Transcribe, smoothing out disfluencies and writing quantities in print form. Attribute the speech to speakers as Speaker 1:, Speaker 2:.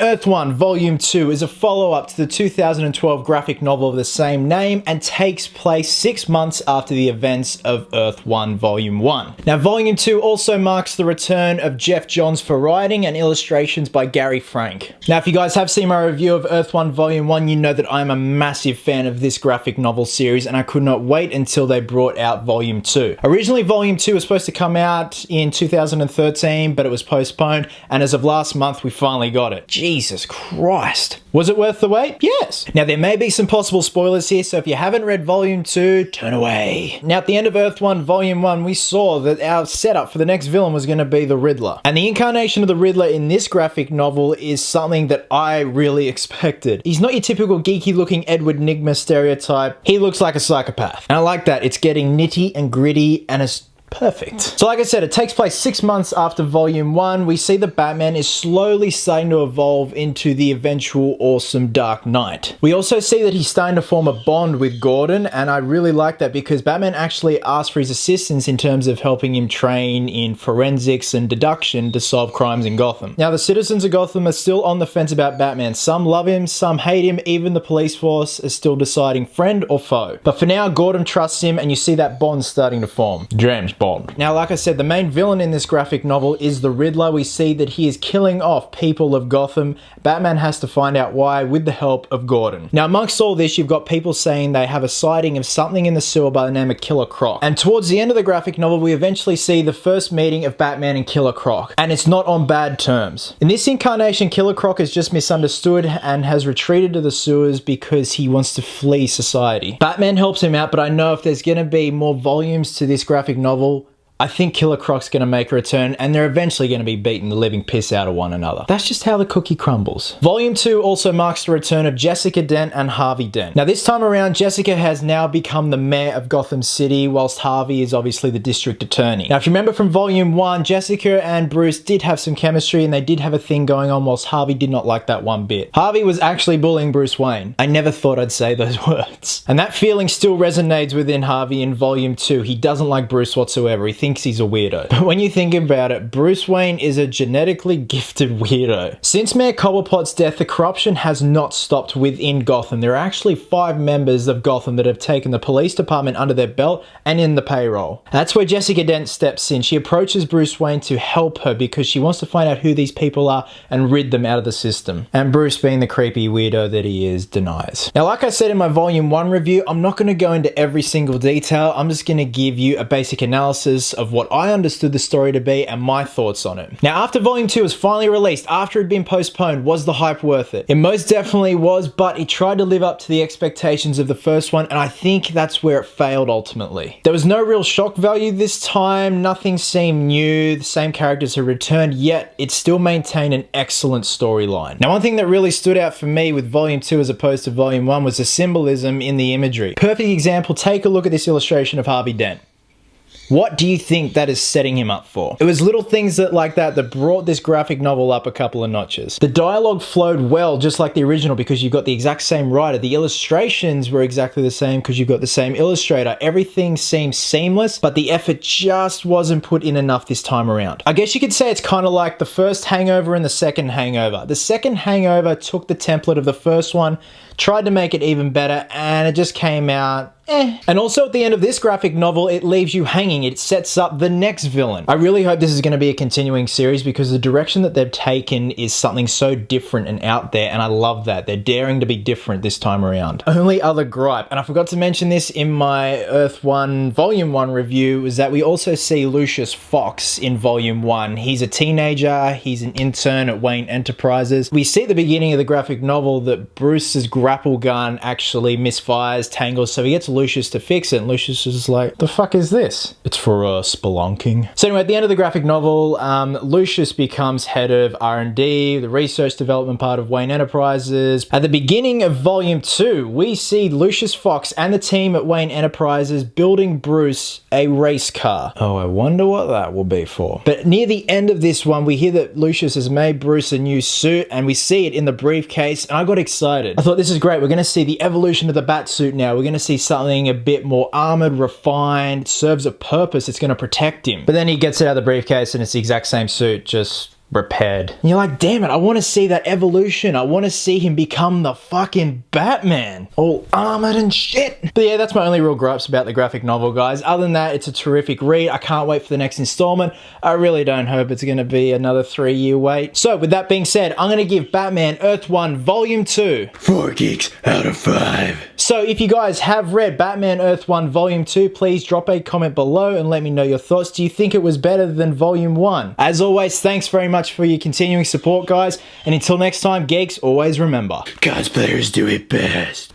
Speaker 1: Earth 1 Volume 2 is a follow-up to the 2012 graphic novel of the same name and takes place 6 months after the events of Earth 1 Volume 1. Now, Volume 2 also marks the return of Jeff Johns for writing and illustrations by Gary Frank. Now, if you guys have seen my review of Earth 1 Volume 1, you know that I'm a massive fan of this graphic novel series, and I could not wait until they brought out Volume 2. Originally, Volume 2 was supposed to come out in 2013, but it was postponed, and as of last month, we finally got it. Jesus Christ. Was it worth the wait? Yes. Now, there may be some possible spoilers here, so if you haven't read Volume 2, turn away. Now, at the end of Earth 1 Volume 1, we saw that our setup for the next villain was going to be the Riddler. And the incarnation of the Riddler in this graphic novel is something that I really expected. He's not your typical geeky looking Edward Nygma stereotype. He looks like a psychopath. And I like that. It's getting nitty and gritty, and it's perfect. So like I said, it takes place 6 months after Volume 1. We see that Batman is slowly starting to evolve into the eventual awesome Dark Knight. We also see that he's starting to form a bond with Gordon, and I really like that because Batman actually asked for his assistance in terms of helping him train in forensics and deduction to solve crimes in Gotham. Now, the citizens of Gotham are still on the fence about Batman. Some love him, some hate him, even the police force is still deciding friend or foe. But for now, Gordon trusts him, and you see that bond starting to form. James Bond. Now, like I said, the main villain in this graphic novel is the Riddler. We see that he is killing off people of Gotham. Batman has to find out why with the help of Gordon. Now, amongst all this, you've got people saying they have a sighting of something in the sewer by the name of Killer Croc. And towards the end of the graphic novel, we eventually see the first meeting of Batman and Killer Croc. And it's not on bad terms. In this incarnation, Killer Croc is just misunderstood and has retreated to the sewers because he wants to flee society. Batman helps him out, but I know if there's going to be more volumes to this graphic novel, I think Killer Croc's going to make a return, and they're eventually going to be beating the living piss out of one another. That's just how the cookie crumbles. Volume 2 also marks the return of Jessica Dent and Harvey Dent. Now, this time around, Jessica has now become the mayor of Gotham City, whilst Harvey is obviously the district attorney. Now, if you remember from Volume 1, Jessica and Bruce did have some chemistry, and they did have a thing going on, whilst Harvey did not like that one bit. Harvey was actually bullying Bruce Wayne. I never thought I'd say those words. And that feeling still resonates within Harvey in Volume 2. He doesn't like Bruce whatsoever. He thinks he's a weirdo. But when you think about it, Bruce Wayne is a genetically gifted weirdo. Since Mayor Cobblepot's death, the corruption has not stopped within Gotham. There are actually 5 members of Gotham that have taken the police department under their belt and in the payroll. That's where Jessica Dent steps in. She approaches Bruce Wayne to help her because she wants to find out who these people are and rid them out of the system. And Bruce, being the creepy weirdo that he is, denies. Now, like I said in my Volume 1 review, I'm not going to go into every single detail. I'm just going to give you a basic analysis of what I understood the story to be and my thoughts on it. Now, after Volume 2 was finally released, after it had been postponed, was the hype worth it? It most definitely was, but it tried to live up to the expectations of the first one, and I think that's where it failed ultimately. There was no real shock value this time, nothing seemed new, the same characters had returned, yet it still maintained an excellent storyline. Now, one thing that really stood out for me with Volume 2 as opposed to Volume 1 was the symbolism in the imagery. Perfect example, take a look at this illustration of Harvey Dent. What do you think that is setting him up for? It was little things like that brought this graphic novel up a couple of notches. The dialogue flowed well, just like the original, because you've got the exact same writer. The illustrations were exactly the same because you've got the same illustrator. Everything seemed seamless, but the effort just wasn't put in enough this time around. I guess you could say it's kind of like the first Hangover and the second Hangover. The second Hangover took the template of the first one, tried to make it even better, and it just came out And also at the end of this graphic novel, it leaves you hanging. It sets up the next villain. I really hope this is going to be a continuing series because the direction that they've taken is something so different and out there, and I love that. They're daring to be different this time around. Only other gripe, and I forgot to mention this in my Earth 1 Volume 1 review, is that we also see Lucius Fox in Volume 1. He's a teenager, he's an intern at Wayne Enterprises. We see at the beginning of the graphic novel that Bruce's grapple gun actually misfires, tangles, so he gets Lucius to fix it, and Lucius is like, the fuck is this? It's for spelunking. So anyway, at the end of the graphic novel, Lucius becomes head of R&D, the research development part of Wayne Enterprises. At the beginning of Volume 2, we see Lucius Fox and the team at Wayne Enterprises building Bruce a race car. Oh, I wonder what that will be for. But near the end of this one, we hear that Lucius has made Bruce a new suit, and we see it in the briefcase, and I got excited. I thought, this is great. We're going to see the evolution of the bat suit now. We're going to see something a bit more armored, refined, serves a purpose. It's going to protect him. But then he gets it out of the briefcase and it's the exact same suit, just repaired. And you're like, damn it, I want to see that evolution. I want to see him become the fucking Batman. All armored and shit. But yeah, that's my only real gripes about the graphic novel, guys. Other than that, it's a terrific read. I can't wait for the next installment. I really don't hope it's going to be another 3-year wait. So with that being said, I'm going to give Batman Earth 1 Volume 2 4 geeks out of 5. So if you guys have read Batman Earth 1 Volume 2, please drop a comment below and let me know your thoughts. Do you think it was better than Volume 1? As always, thanks very much for your continuing support, guys. And until next time, geeks, always remember, cosplayers do it best.